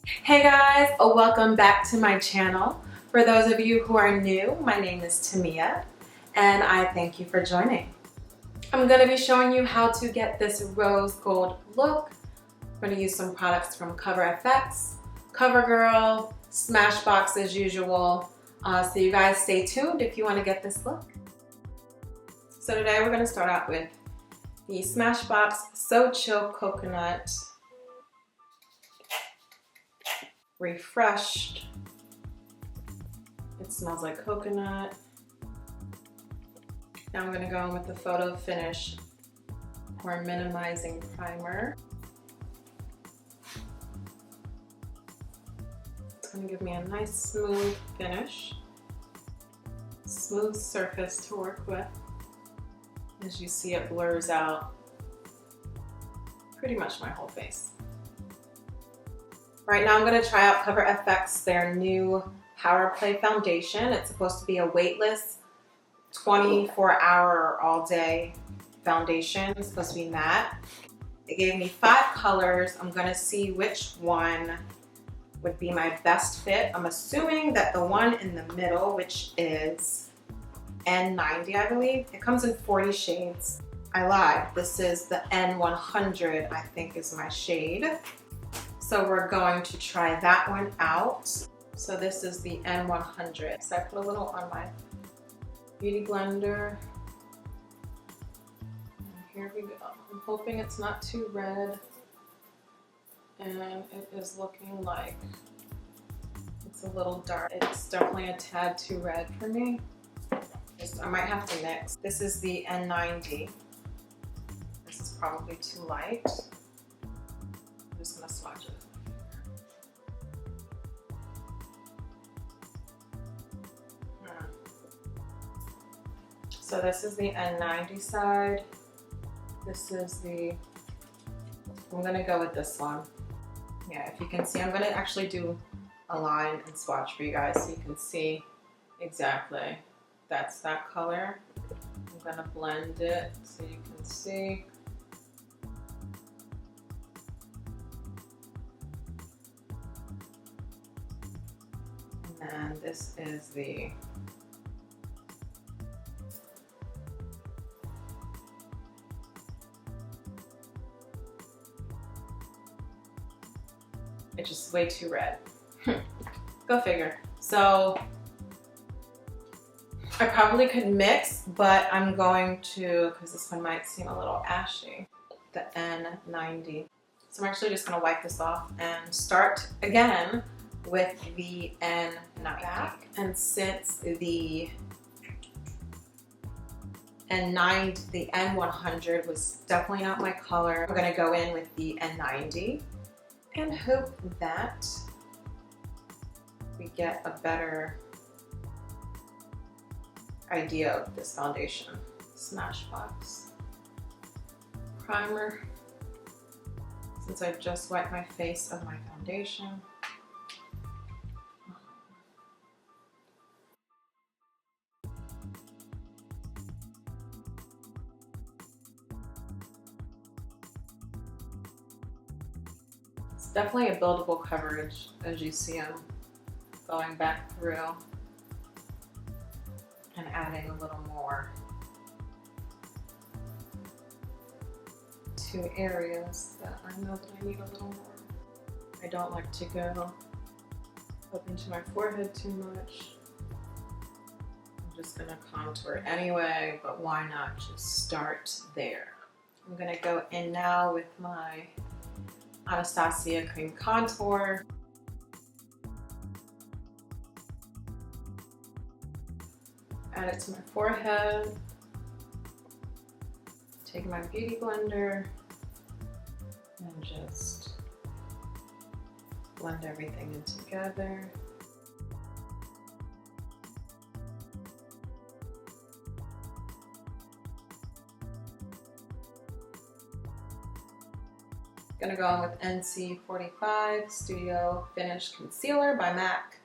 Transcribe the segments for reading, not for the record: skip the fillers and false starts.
Hey guys, welcome back to my channel. For those of you who are new, my name is Tamia and I thank you for joining. I'm going to be showing you how to get this rose gold look. I'm going to use some products from CoverFX, Covergirl, Smashbox as usual. So you guys stay tuned if you want to get this look. So today we're going to start out with the Smashbox So Chill Coconut Refreshed. It smells like coconut. Now I'm going to go in with the Photo Finish Pore Minimizing Primer. It's going to give me a nice smooth finish. Smooth surface to work with. As you see, it blurs out pretty much my whole face. Right now I'm going to try out CoverFX, their new Power Play Foundation. It's supposed to be a weightless 24-hour all-day foundation. It's supposed to be matte. They gave me 5 colors. I'm going to see which one would be my best fit. I'm assuming that the one in the middle, which is N90, I believe. It comes in 40 shades. I lied. This is the N100, I think is my shade. So we're going to try that one out. So this is the N100. So I put a little on my beauty blender. And here we go. I'm hoping it's not too red. And it is looking like it's a little dark. It's definitely a tad too red for me. I might have to mix. This is the N90. This is probably too light. I'm just gonna swatch it. So this is the N90 side. This is I'm gonna go with this one. Yeah, if you can see, I'm gonna actually do a line and swatch for you guys so you can see exactly. That's that color. I'm gonna blend it so you can see. And this is the it's just way too red. Go figure. So I probably could mix, but I'm going to, because this one might seem a little ashy, the N90. So I'm actually just going to wipe this off and start again with the N90. And since the N90, the N100 was definitely not my color, I'm going to go in with the N90 and hope that we get a better idea of this foundation. Smashbox primer. Since I just wiped my face of my foundation. It's definitely a buildable coverage, as you see I'm going back through and adding a little more to areas that I know that I need a little more. I don't like to go up into my forehead too much. I'm just gonna contour anyway, but why not just start there? I'm gonna go in now with my Anastasia cream contour. Add it to my forehead. Take my beauty blender and just blend everything in together. Gonna go in with NC45 Studio Finish Concealer by MAC.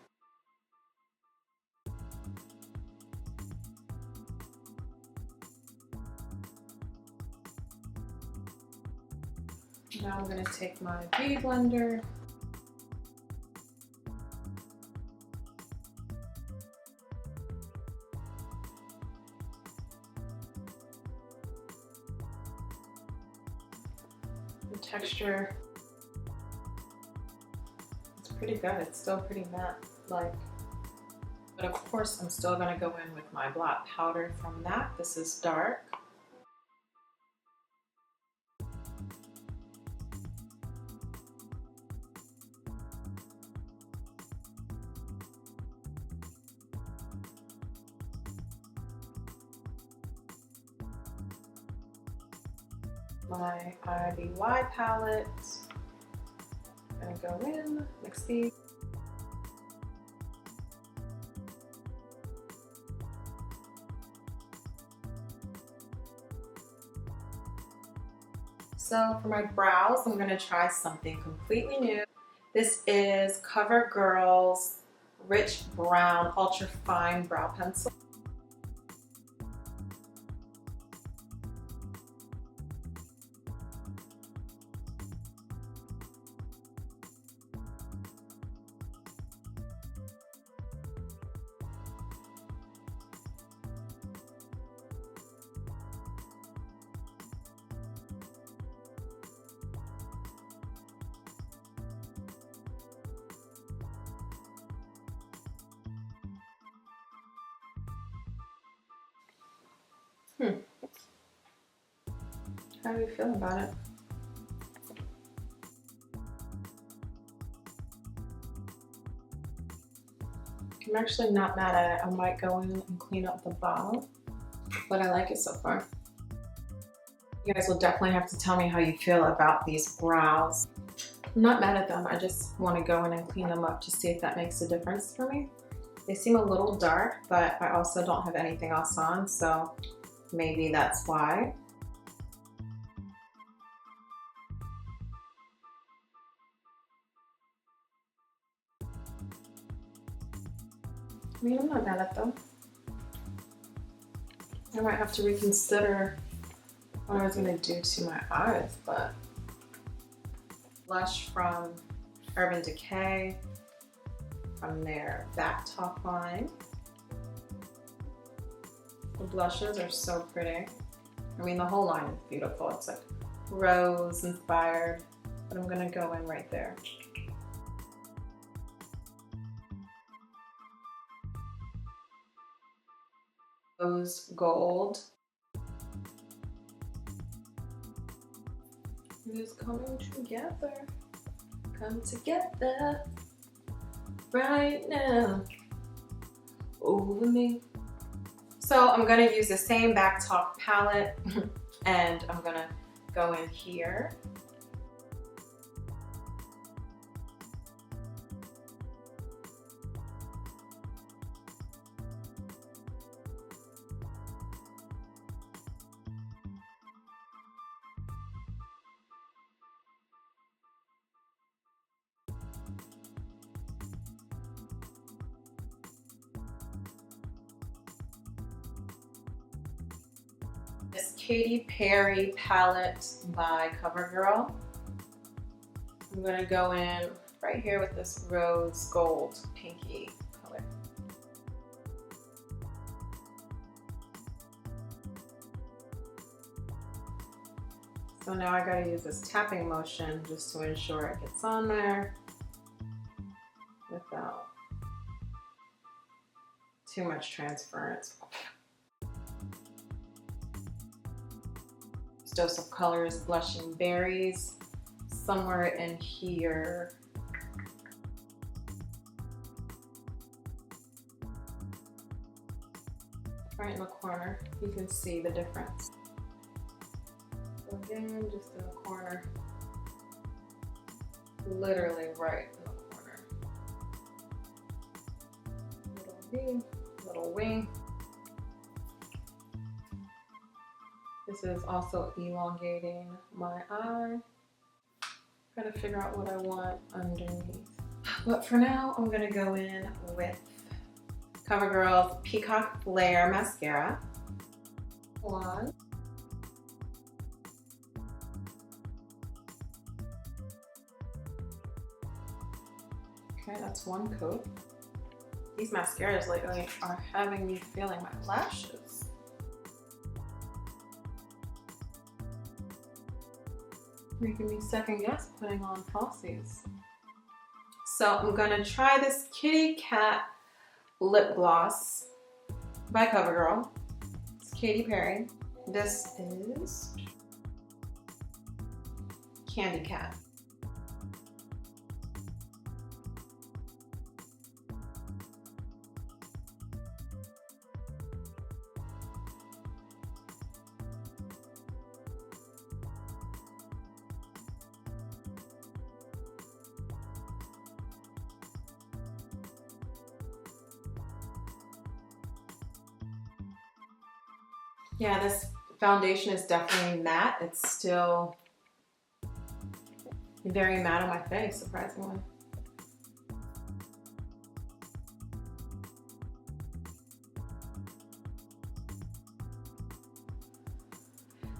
Now I'm going to take my beauty blender The texture, it's pretty good. It's still pretty matte, like. But of course, I'm still gonna go in with my blot powder from that. This is dark. My IBY palette. I'm gonna go in, mix these. So for my brows, I'm gonna try something completely new. This is CoverGirl's Rich Brown Ultra Fine Brow Pencil. How do you feel about it? I'm actually not mad at it. I might go in and clean up the bottom, but I like it so far. You guys will definitely have to tell me how you feel about these brows. I'm not mad at them. I just want to go in and clean them up to see if that makes a difference for me. They seem a little dark, but I also don't have anything else on, so maybe that's why. I mean, I'm not mad at them. I might have to reconsider what I was gonna do to my eyes, but blush from Urban Decay from their Backtalk line. The blushes are so pretty. I mean, the whole line is beautiful. It's like rose inspired, but I'm gonna go in right there. Rose gold. It is coming together. Come together right now over me. So I'm gonna use the same Backtalk palette and I'm gonna go in here. This Katy Perry palette by CoverGirl. I'm gonna go in right here with this rose gold pinky color. So now I gotta use this tapping motion just to ensure it gets on there without too much transference. Dose of colors, blushing berries, somewhere in here. Right in the corner, you can see the difference. So again, just in the corner, literally right in the corner. Little V, little wing. This is also elongating my eye. Gotta figure out what I want underneath. But for now, I'm gonna go in with CoverGirl's Peacock Flare Mascara. One. Okay, that's one coat. These mascaras lately are having me feeling my lashes. Making me second guess putting on falsies. So I'm gonna try this Kitty Cat lip gloss by Covergirl. It's Katy Perry. This is Candy Cat. Yeah, this foundation is definitely matte. It's still very matte on my face, surprisingly.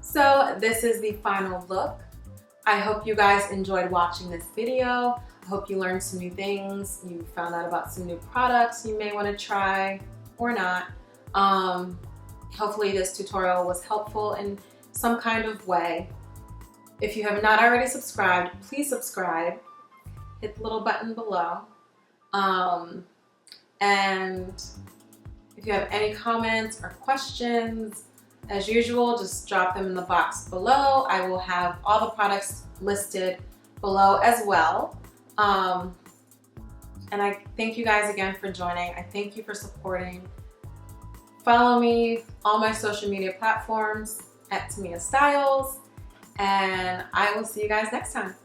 So this is the final look. I hope you guys enjoyed watching this video. I hope you learned some new things. You found out about some new products you may want to try or not. Hopefully this tutorial was helpful in some kind of way. If you have not already subscribed, please subscribe. Hit the little button below. And if you have any comments or questions, as usual, just drop them in the box below. I will have all the products listed below as well. And I thank you guys again for joining. I thank you for supporting. Follow me on my social media platforms at TamiaStyles, and I will see you guys next time.